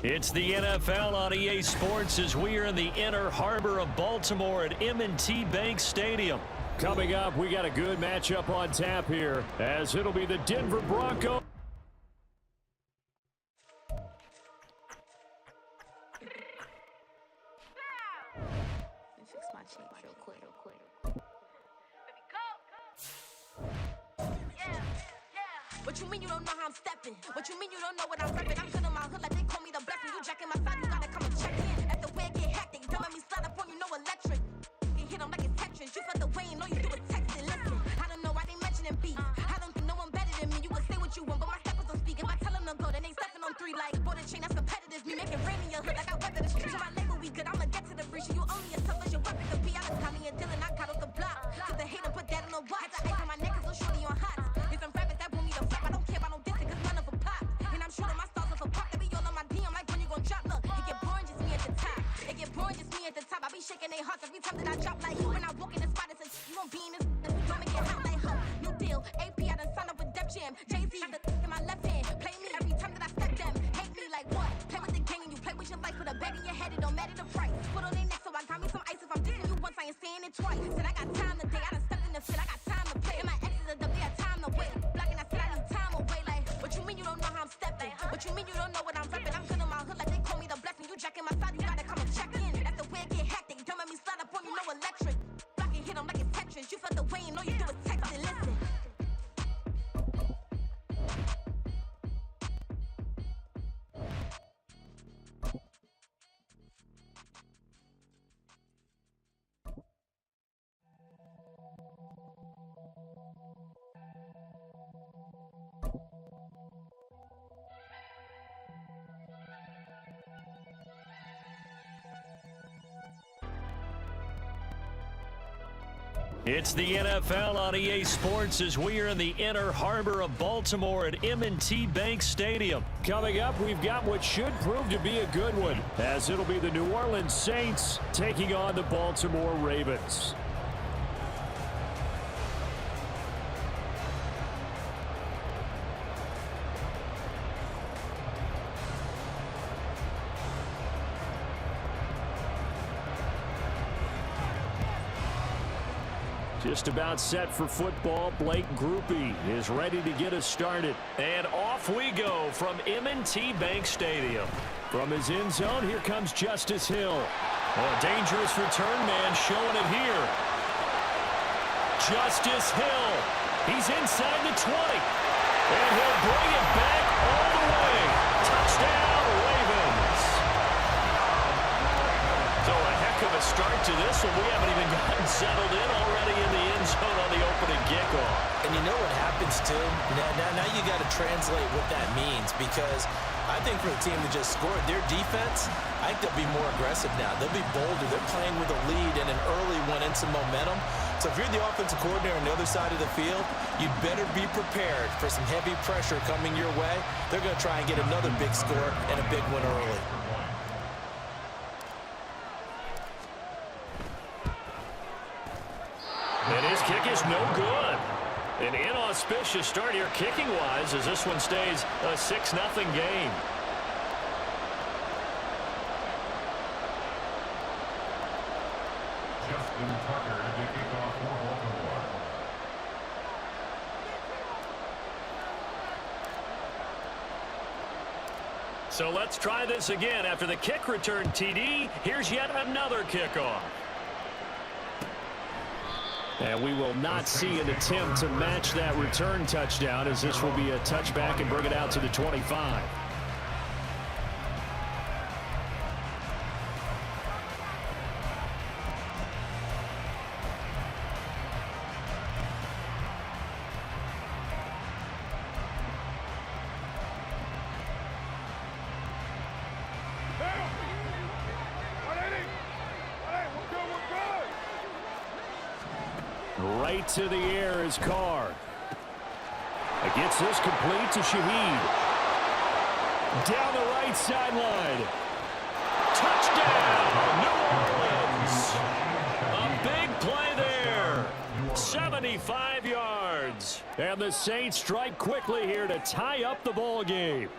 It's the NFL on EA Sports as we are in the inner harbor of Baltimore at M&T Bank Stadium. Coming up, we got a good matchup on tap here, as it'll be the Denver Broncos. What you mean you don't know how I'm stepping? What you mean you don't know what I'm repping? I'm good on my hood like they call me the blessing. You jacking my side, you gotta come and check in. At the way it get hectic, don't let me slide up on you, no electric. You hit them like it's Tetris. You felt the way and all you do is text and listen. I don't know why they mentioning beef. I don't think no one better than me. You can say what you want, but my steppers don't speak. If I tell them to go, then they stepping on 3 like border chain. That's competitive. Me making rain in your hood like I weather the streets. So my label we good. I'ma get to the breach. You only as tough as your weapon could be. I done Tommy and Dylan. I got off the block. Cause the hater put that on the watch. I ice on my neck cause little shorty on hot. Get some rappers that want me to flap. I don't care about no dissing cause none of them pop. And I'm shooting my stars off a pop. They be all on my DM like when you gon' drop. Look, it get boring just me at the top. It get boring just me at the top. I be shaking their hearts every time that I drop. Like when I walk in the spot, it's a you gon' be in this. Don't make it hot like ho. New deal. AP, I done signed up with Def Jam. Jay-Z, the in my left hand. Play me every time that I step them. Hate me like what? Play with the gang and you play with your life. Put a bag in your head, it don't matter the price. Put on their neck, so I got me some ice. If I'm dissing you once, I ain't saying it twice. Said I got time today. I done stepped in the shit. I got time to play. And my exes are up, they got time to wait. Blocking, I said I need time away. Like, what you mean you don't know how I'm stepping? What you mean you don't know what I'm repping? I'm good on my hood like they call me the blessing. You jacking my side, you gotta come and check in. That's the way it get hectic. Don't let me slide up on you, no electric. Blocking, hit them like it's Tetris. You felt the way and all you do is text and listen. It's the NFL on EA Sports as we are in the inner harbor of Baltimore at M&T Bank Stadium. Coming up, we've got what should prove to be a good one, as it'll be the New Orleans Saints taking on the Baltimore Ravens. Just about set for football. Blake Grupe is ready to get us started. And off we go from M&T Bank Stadium. From his end zone, here comes Justice Hill. A dangerous return man showing it here. Justice Hill. He's inside the 20. And he'll bring it back all the way. Touchdown, Ravens. So a heck of a start to this one. We haven't even gotten settled in already in the end zone on the opening kickoff. And you know what happens, too? Now you got to translate what that means, because I think for the team that just scored, their defense, I think they'll be more aggressive now. They'll be bolder. They're playing with a lead and an early one and some momentum. So if you're the offensive coordinator on the other side of the field, you better be prepared for some heavy pressure coming your way. They're going to try and get another big score and a big one early. And his kick is no good. An inauspicious start here kicking-wise as this one stays a 6-0 game. Justin Tucker to kick off for Baltimore. So let's try this again. After the kick return TD, here's yet another kickoff. And we will not see an attempt to match that return touchdown, as this will be a touchback and bring it out to the 25. Right to the air is Carr. Gets this complete to Shaheed. Down the right sideline. Touchdown, New Orleans. A big play there. 75 yards. And the Saints strike quickly here to tie up the ball game.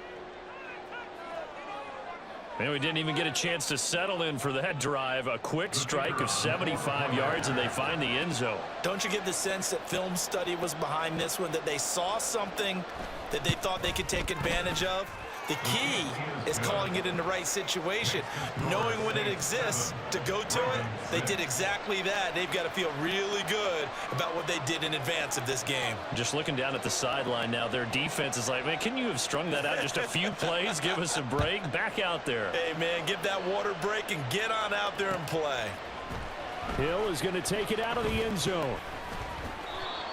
Man, we didn't even get a chance to settle in for that drive. A quick strike of 75 yards, and they find the end zone. Don't you get the sense that film study was behind this one, that they saw something that they thought they could take advantage of? The key is calling it in the right situation, knowing when it exists to go to it. They did exactly that. They've got to feel really good about what they did in advance of this game. Just looking down at the sideline now, their defense is like, man, can you have strung that out just a few plays? Give us a break. Back out there. Hey, man, give that water break and get on out there and play. Hill is going to take it out of the end zone.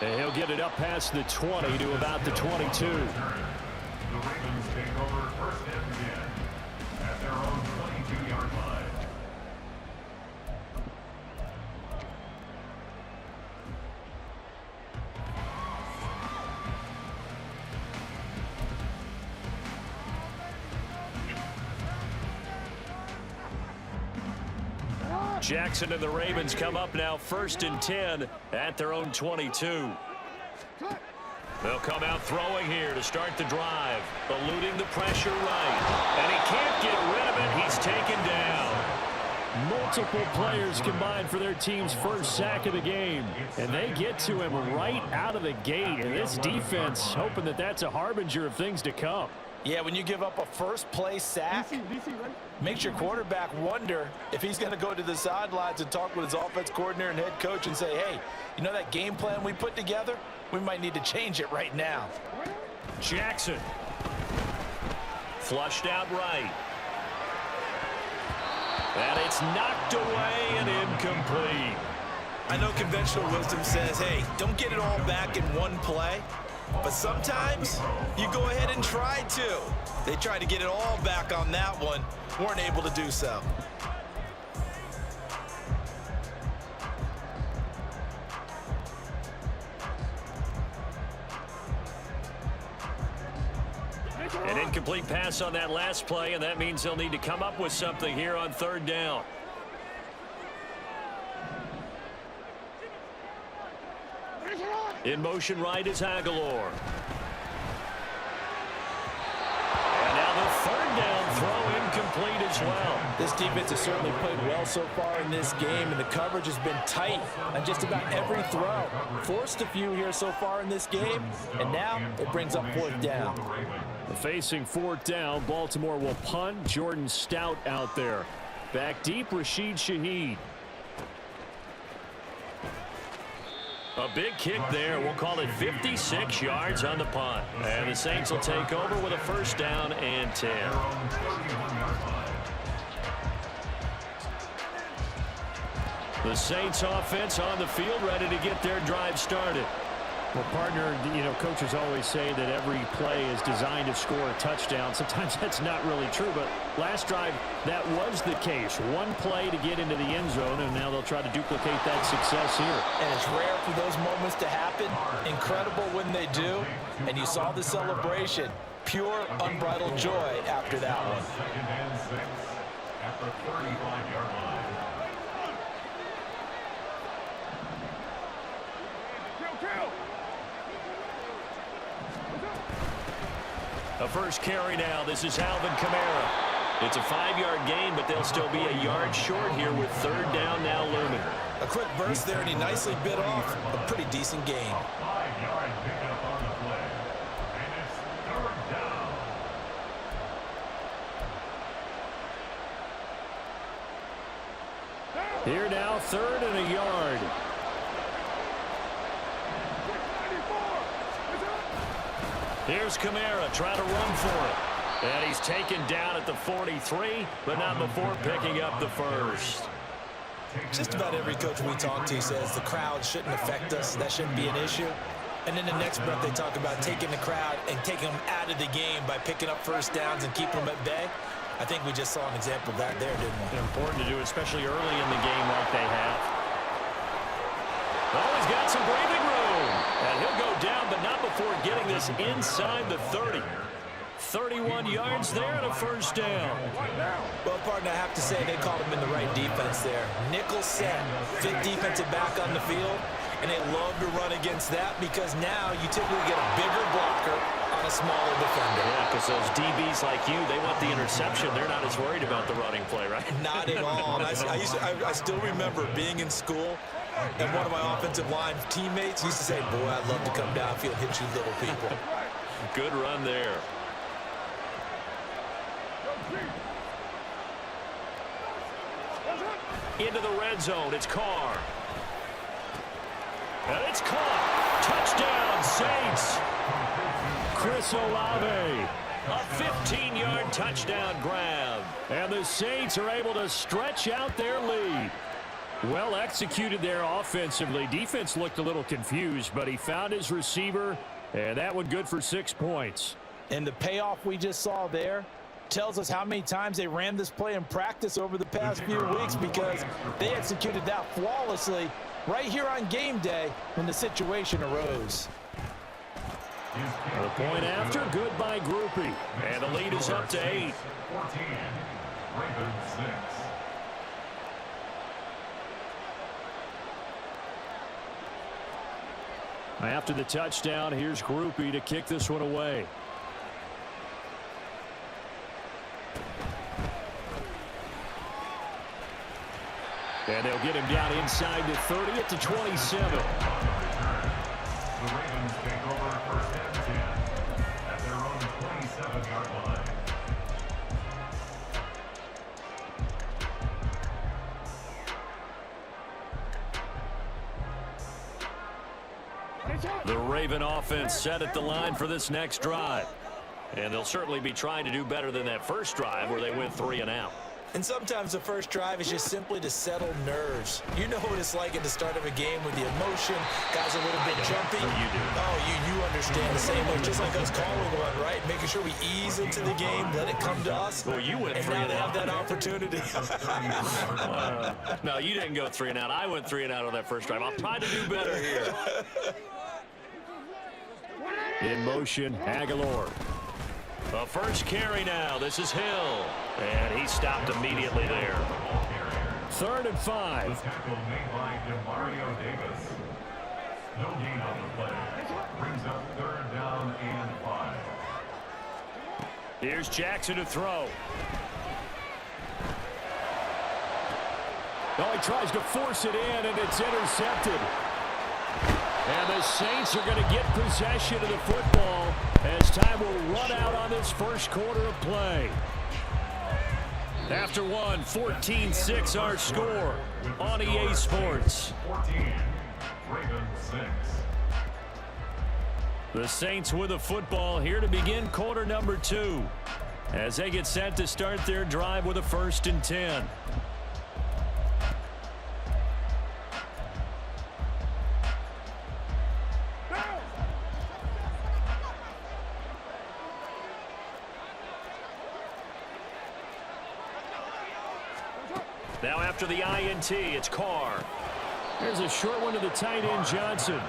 And he'll get it up past the 20 to about the 22. The Ravens take over first and 10 at their own 22-yard line. Jackson and the Ravens come up now first and 10 at their own 22. They'll come out throwing here to start the drive, eluding the pressure right. And he can't get rid of it. He's taken down. Multiple players combined for their team's first sack of the game. And they get to him right out of the gate. And this defense hoping that that's a harbinger of things to come. Yeah, when you give up a first-play sack, makes your quarterback wonder if he's going to go to the sidelines and talk with his offense coordinator and head coach and say, hey, you know that game plan we put together? We might need to change it right now. Jackson. Flushed out right. And it's knocked away and incomplete. I know conventional wisdom says, hey, don't get it all back in one play. But sometimes you go ahead and try to. They tried to get it all back on that one. Weren't able to do so. An incomplete pass on that last play, and that means they'll need to come up with something here on third down. In motion right is Aguilar. And now the third down throw incomplete as well. This defense has certainly played well so far in this game, and the coverage has been tight on just about every throw. Forced a few here so far in this game, and now it brings up fourth down. Facing fourth down, Baltimore will punt. Jordan Stout out there. Back deep, Rashid Shaheed. A big kick there. We'll call it 56 yards on the punt. And the Saints will take over with a first down and 10. The Saints offense on the field ready to get their drive started. Well, partner, you know, coaches always say that every play is designed to score a touchdown. Sometimes that's not really true, but last drive, that was the case. One play to get into the end zone, and now they'll try to duplicate that success here. And it's rare for those moments to happen. Incredible when they do. And you saw the celebration. Pure, unbridled joy after that one. Second and 6 at the 35-yard line. A first carry now. This is Alvin Kamara. It's a 5-yard gain, but they'll still be a yard short here with third down now looming. A quick burst there, and he nicely bit off a pretty decent gain. 5-yard pickup on the play. And it's third down. Here now, third and a yard. Here's Kamara trying to run for it. And he's taken down at the 43, but not before picking up the first. Just about every coach we talk to says the crowd shouldn't affect us. That shouldn't be an issue. And in the next breath, they talk about taking the crowd and taking them out of the game by picking up first downs and keeping them at bay. I think we just saw an example of that there, didn't we? Important to do, especially early in the game like they have. Oh, he's got some breathing room. And he'll go down, but not before getting this inside the 30. 31 yards there and a first down. Well, partner, I have to say they called him in the right defense there. Nickel set, fifth defensive back on the field, and they love to run against that because now you typically get a bigger blocker on on a smaller defender. Yeah, because those DBs like you, they want the interception. They're not as worried about the running play, right? Not at all. And I still remember being in school, and one of my offensive line teammates used to say, boy, I'd love to come downfield and hit you little people. Good run there. Into the red zone. It's Carr. And it's caught. Touchdown, Saints. Chris Olave. A 15-yard touchdown grab. And the Saints are able to stretch out their lead. Well executed there offensively. Defense looked a little confused, but he found his receiver, and that one good for 6 points. And the payoff we just saw there tells us how many times they ran this play in practice over the past few weeks, because they executed that flawlessly right here on game day when the situation arose. The point after, good by Groupie. And the lead is up to 8. 14. Ravens 6. After the touchdown, here's Groupie to kick this one away. And they'll get him down inside the 30 at the 27. The Ravens take over first and 10 at their own 27-yard line. The Raven offense set at the line for this next drive. And they'll certainly be trying to do better than that first drive where they went 3 and out. And sometimes the first drive is just simply to settle nerves. You know what it's like at the start of a game with the emotion. Guys are a little bit jumpy. You do. Oh, you understand the same way. Just like us calling one, right? Making sure we ease into the game, let it come to us. Well, you went and 3 now and they have out. that opportunity. No, you didn't go 3 and out. I went 3 and out on that first drive. I'll try to do better here. In motion, Aguilar. The first carry now. This is Hill. And he stopped immediately there. 3rd and 5. The tackle made by Demario Davis. No gain on the play. Brings up 3rd down and 5. Here's Jackson to throw. Oh, he tries to force it in, and it's intercepted. And the Saints are going to get possession of the football as time will run out on this first quarter of play. After one, 14-6 our score on EA Sports. 14. Ravens 6. The Saints with the football here to begin quarter number 2 as they get set to start their drive with a 1st and 10. Now after the INT, it's Carr. There's a short one to the tight end, Johnson.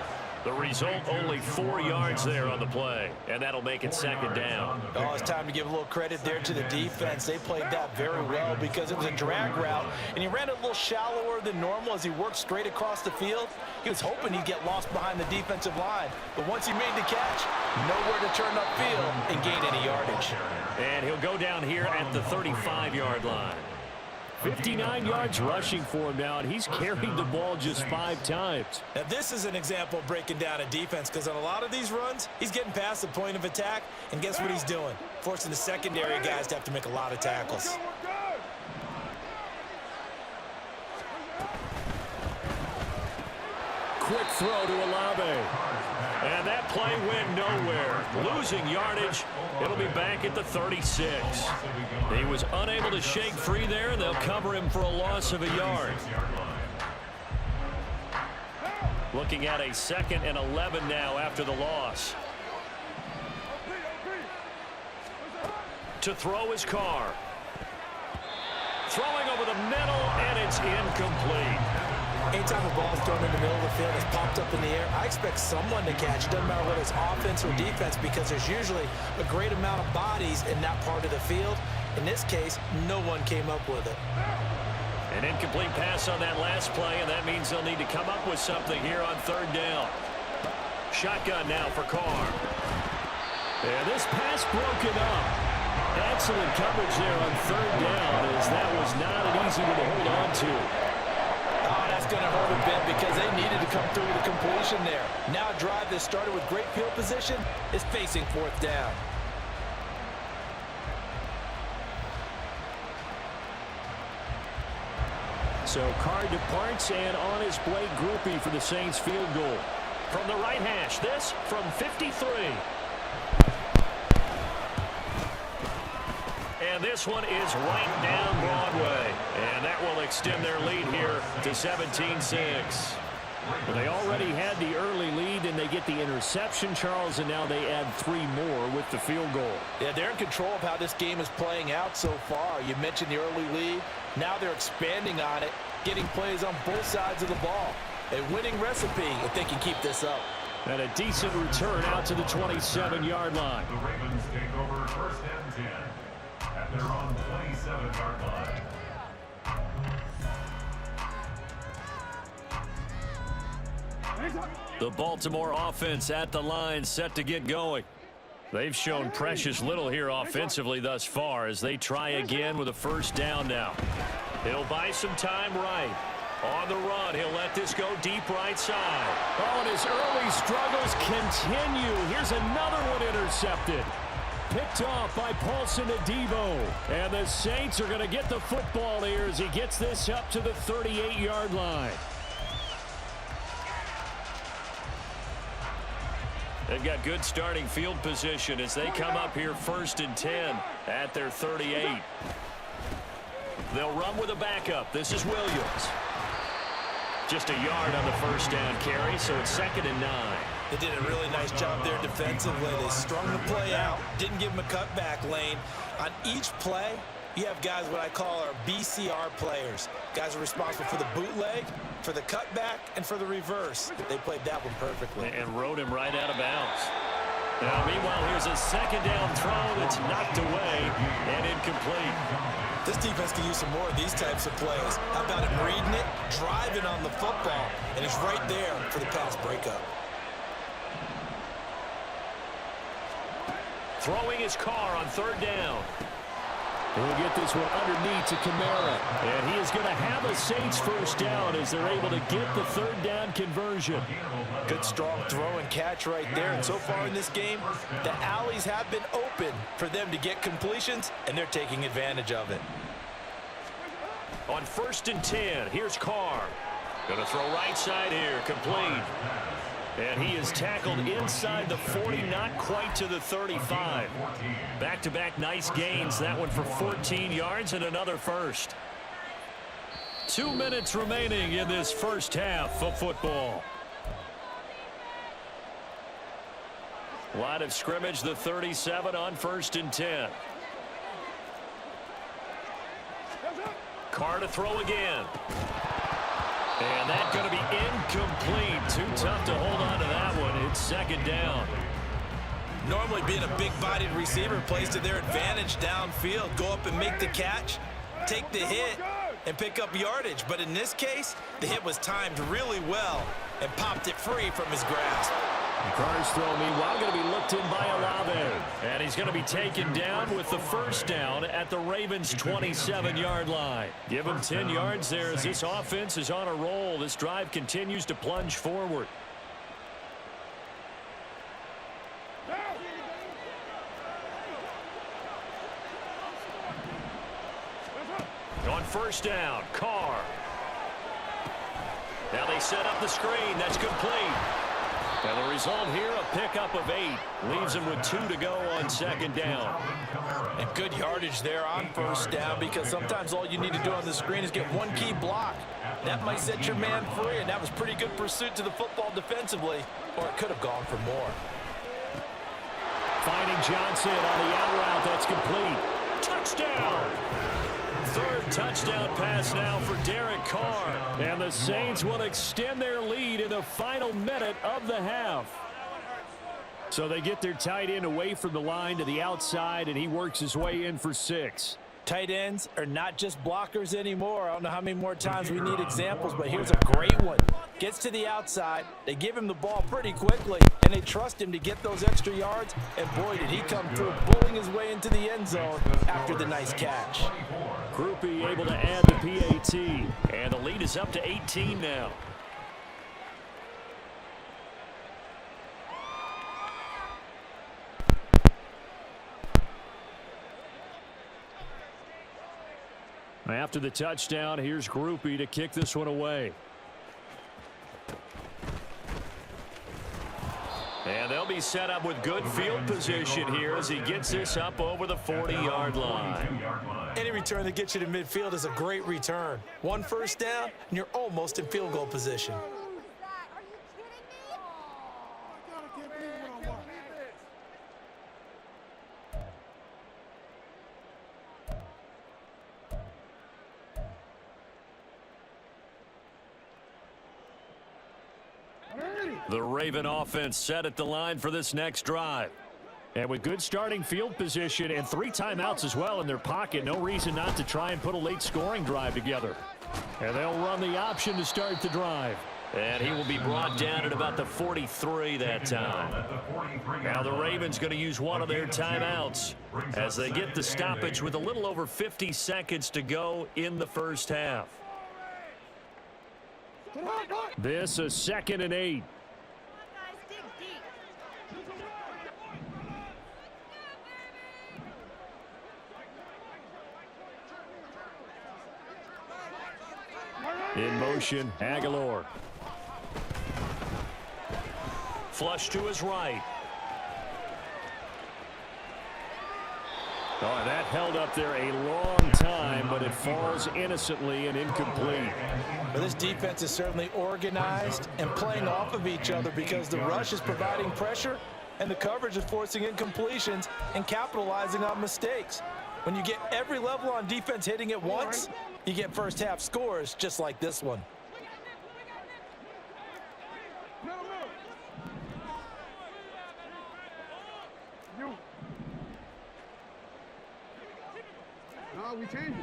The result, only 4 yards there on the play. And that'll make it 2nd down. Oh, it's time to give a little credit there to the defense. They played that very well because it was a drag route, and he ran it a little shallower than normal as he worked straight across the field. He was hoping he'd get lost behind the defensive line, but once he made the catch, nowhere to turn upfield and gain any yardage. And he'll go down here at the 35-yard line. 59 yards rushing for him now, and he's carried the ball just 5 times. Now, this is an example of breaking down a defense, because on a lot of these runs, he's getting past the point of attack, and guess what he's doing? Forcing the secondary guys to have to make a lot of tackles. Quick throw to Olave. And that play went nowhere. Losing yardage. It'll be back at the 36. He was unable to shake free there, and they'll cover him for a loss of a yard. Looking at a 2nd and 11 now after the loss. To throw his Carr. Throwing over the middle, and it's incomplete. Anytime a ball is thrown in the middle of the field, it's popped up in the air, I expect someone to catch. It doesn't matter whether it's offense or defense, because there's usually a great amount of bodies in that part of the field. In this case, no one came up with it. An incomplete pass on that last play, and that means they'll need to come up with something here on 3rd down. Shotgun now for Carr. And this pass broken up. Excellent coverage there on third down, as that was not an easy one to hold on to. Oh, that's going to hurt a bit because they needed to come through with a completion there. Now a drive that started with great field position is facing fourth down. So Carr departs, and on his Blake Grupe for the Saints field goal. From the right hash, this from 53. And this one is right down Broadway. And that will extend their lead here to 17-6. Well, they already had the early lead, and they get the interception, Charles, and now they add 3 more with the field goal. Yeah, they're in control of how this game is playing out so far. You mentioned the early lead. Now they're expanding on it, getting plays on both sides of the ball. A winning recipe if they can keep this up. And a decent return out to the 27-yard line. The Ravens take over first and 10 at their own 27-yard line. The Baltimore offense at the line, set to get going. They've shown precious little here offensively thus far as they try again with a first down now. He'll buy some time right. On the run, he'll let this go deep right side. Oh, and his early struggles continue. Here's another one intercepted. Picked off by Paulson Adebo. And the Saints are going to get the football here as he gets this up to the 38-yard line. They've got good starting field position as they come up here first and 10 at their 38. They'll run with a backup. This is Williams. Just a yard on the first down carry, so it's 2nd and 9. They did a really nice job there defensively. They strung the play out, didn't give him a cutback lane. On each play, you have guys what I call our BCR players. Guys are responsible for the bootleg, for the cutback, and for the reverse. They played that one perfectly. And rode him right out of bounds. Now, meanwhile, here's a second down throw that's knocked away and incomplete. This defense can use some more of these types of plays. How about him reading it, driving on the football, and he's right there for the pass breakup. Throwing his car on third down. We'll get this one underneath to Kamara. And he is going to have a Saints first down as they're able to get the third down conversion. Good strong throw and catch right there. And so far in this game, the alleys have been open for them to get completions, and they're taking advantage of it. On 1st and 10, here's Carr. Going to throw right side here, complete. And he is tackled inside the 40, not quite to the 35. Back-to-back nice gains. That one for 14 yards and another first. 2 minutes remaining in this first half of football. Line of scrimmage, the 37 on 1st and 10. Carr to throw again. And that's going to be incomplete. Too tough to hold on to that one. It's 2nd down. Normally being a big-bodied receiver plays to their advantage downfield. Go up and make the catch, take the hit, and pick up yardage. But in this case, the hit was timed really well and popped it free from his grasp. Carr's throw, meanwhile, going to be looked in by Olave. And he's going to be taken down with the first down at the Ravens' 27-yard line. Give him 10 yards there as this offense is on a roll. This drive continues to plunge forward. On first down, Carr. Now they set up the screen. That's complete. And the result here, a pickup of 8. Leaves him with 2 to go on 2nd down. And good yardage there on first down, because sometimes all you need to do on the screen is get one key block. That might set your man free, and that was pretty good pursuit to the football defensively, or it could have gone for more. Finding Johnson on the out route. That's complete. Touchdown! 3rd touchdown pass now for Derek Carr. And the Saints will extend their lead in the final minute of the half. So they get their tight end away from the line to the outside, and he works his way in for 6. Tight ends are not just blockers anymore. I don't know how many more times we need examples, but here's a great one. Gets to the outside, they give him the ball pretty quickly, and they trust him to get those extra yards, and boy, did he come through, bulling his way into the end zone after the nice catch. Grupe able to add the PAT, And the lead is up to 18 now. After the touchdown, here's Grupe to kick this one away. And they'll be set up with good field position here as he gets this up over the 40-yard line. Any return that gets you to midfield is a great return. One first down, and you're almost in field goal position. The Raven offense set at the line for this next drive. And with good starting field position and 3 timeouts as well in their pocket, no reason not to try and put a late scoring drive together. And they'll run the option to start the drive. And he will be brought down at about the 43 that time. Now the Ravens going to use one of their timeouts as they get the stoppage with a little over 50 seconds to go in the first half. This is 2nd and 8. In motion, Aguilar. Flush to his right. Oh, that held up there a long time, but it falls innocently and incomplete. But this defense is certainly organized and playing off of each other because the rush is providing pressure and the coverage is forcing incompletions and capitalizing on mistakes. When you get every level on defense hitting at once, you get first half scores just like this one. We change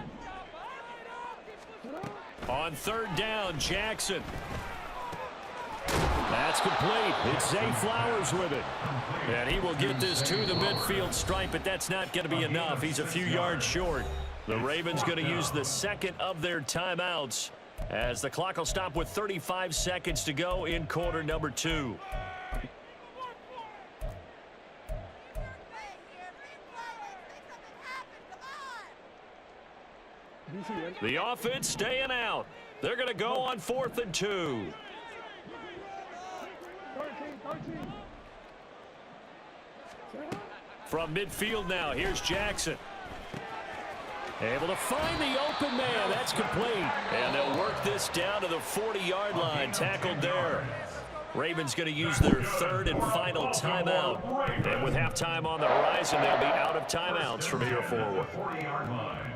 it. On 3rd down, Jackson. That's complete. It's Zay Flowers with it. And he will get this to the midfield stripe, but that's not going to be enough. He's a few yards short. The Ravens going to use the second of their timeouts as the clock will stop with 35 seconds to go in quarter number 2. The offense staying out. They're going to go on 4th and 2. From midfield now, here's Jackson. Able to find the open man. That's complete. And they'll work this down to the 40-yard line. Tackled there. Ravens going to use their 3rd and final timeout. And with halftime on the horizon, they'll be out of timeouts from here forward. 40-yard line.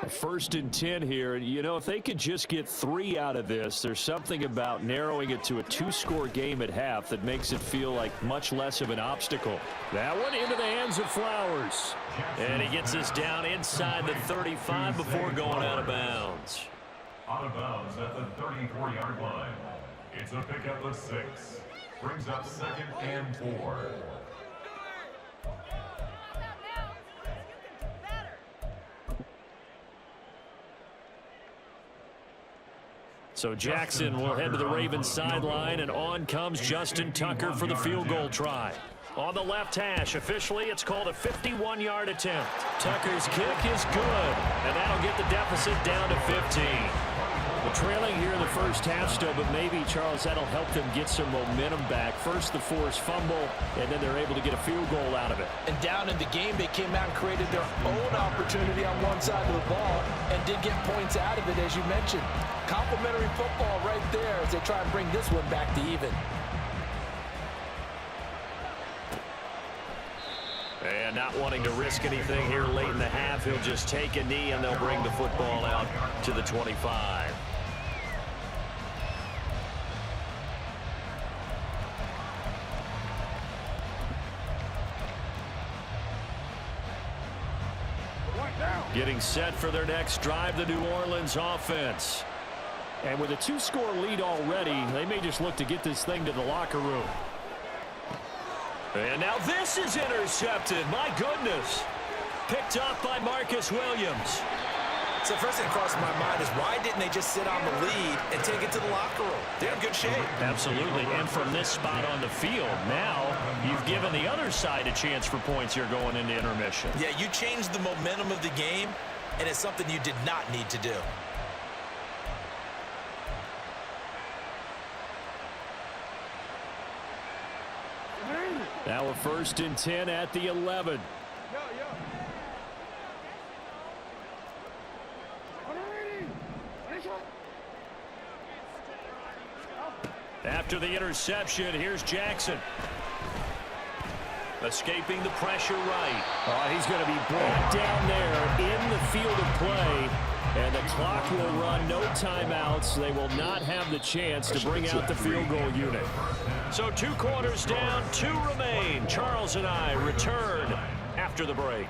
First and 10 here. You know, if they could just get 3 out of this, there's something about narrowing it to a 2-score game at half that makes it feel like much less of an obstacle. That one into the hands of Flowers. And he gets us down inside the 35 before going out of bounds. Out of bounds at the 34-yard line. It's a pickup of 6. Brings up 2nd and 4. So Jackson will head to the Ravens sideline, and on comes Justin Tucker for the field goal try. On the left hash, officially it's called a 51-yard attempt. Tucker's kick is good, and that'll get the deficit down to 15. Well, trailing here in the first half still, but maybe, Charles, that'll help them get some momentum back. First the forced fumble, and then they're able to get a field goal out of it. And down in the game, they came out and created their own opportunity on one side of the ball and did get points out of it, as you mentioned. Complimentary football right there as they try and bring this one back to even. And not wanting to risk anything here late in the half, he'll just take a knee and they'll bring the football out to the 25. Getting set for their next drive, the New Orleans offense. And with a 2-score lead already, they may just look to get this thing to the locker room. And now this is intercepted. My goodness. Picked up by Marcus Williams. So the first thing that crossed my mind is why didn't they just sit on the lead and take it to the locker room? They're in good shape. Absolutely. And from this spot on the field, now you've given the other side a chance for points here going into intermission. Yeah, you changed the momentum of the game, and it's something you did not need to do. Now a 1st and 10 at the 11. After the interception, here's Jackson. Escaping the pressure right. Oh, he's going to be brought down there in the field of play. And the clock will run, no timeouts. They will not have the chance to bring out the field goal unit. So 2 quarters down, 2 remain. Charles and I return after the break.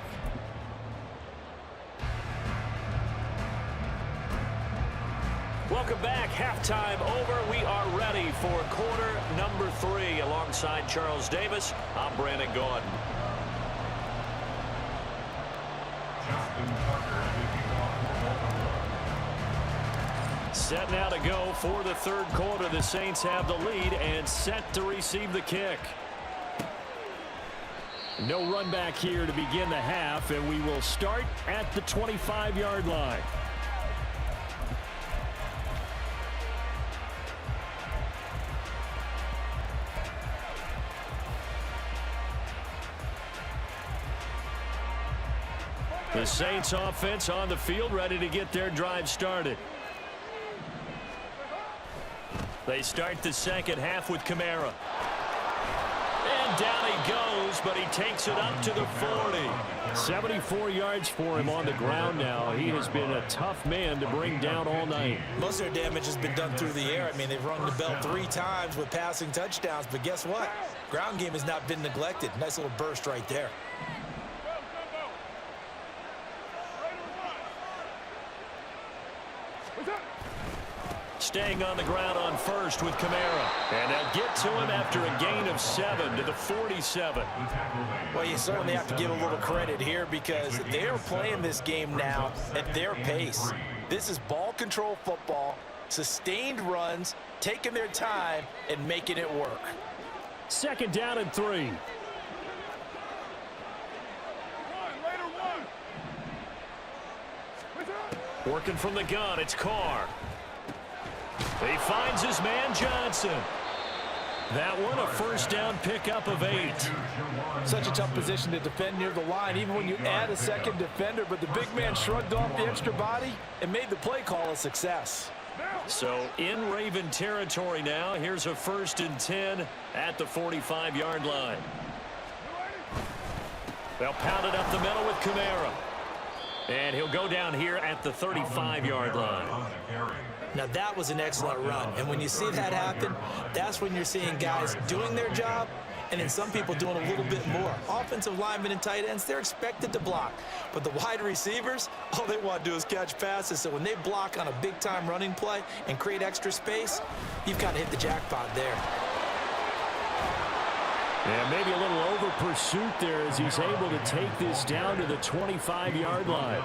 Welcome back. Halftime over. We are ready for quarter number 3. Alongside Charles Davis, I'm Brandon Gaudin. Justin Tucker kicking off for Baltimore. Set now to go for the 3rd quarter. The Saints have the lead and set to receive the kick. No run back here to begin the half, and we will start at the 25-yard line. The Saints offense on the field, ready to get their drive started. They start the second half with Kamara. And down he goes, but he takes it up to the 40. 74 yards for him on the ground now. He has been a tough man to bring down all night. Most of their damage has been done through the air. I mean, they've rung the bell 3 times with passing touchdowns, but guess what? Ground game has not been neglected. Nice little burst right there. Staying on the ground on first with Kamara. And they'll get to him after a gain of 7 to the 47. Well, you certainly have to give a little credit here because they are playing this game now at their pace. This is ball control football, sustained runs, taking their time, and making it work. 2nd down and 3. Working from the gun, it's Carr. He finds his man Johnson. That one, a 1st down pickup of 8. Such a tough position to defend near the line, even when you add a 2nd defender, but the big man shrugged off the extra body and made the play call a success. So in Raven territory now, here's a 1st and 10 at the 45-yard line. They'll pound it up the middle with Kamara. And he'll go down here at the 35-yard line. Now that was an excellent run, and when you see that happen, that's when you're seeing guys doing their job and then some people doing a little bit more. Offensive linemen and tight ends, they're expected to block, but the wide receivers, all they want to do is catch passes. So when they block on a big-time running play and create extra space, you've got to hit the jackpot there. And maybe a little over pursuit there as he's able to take this down to the 25-yard line.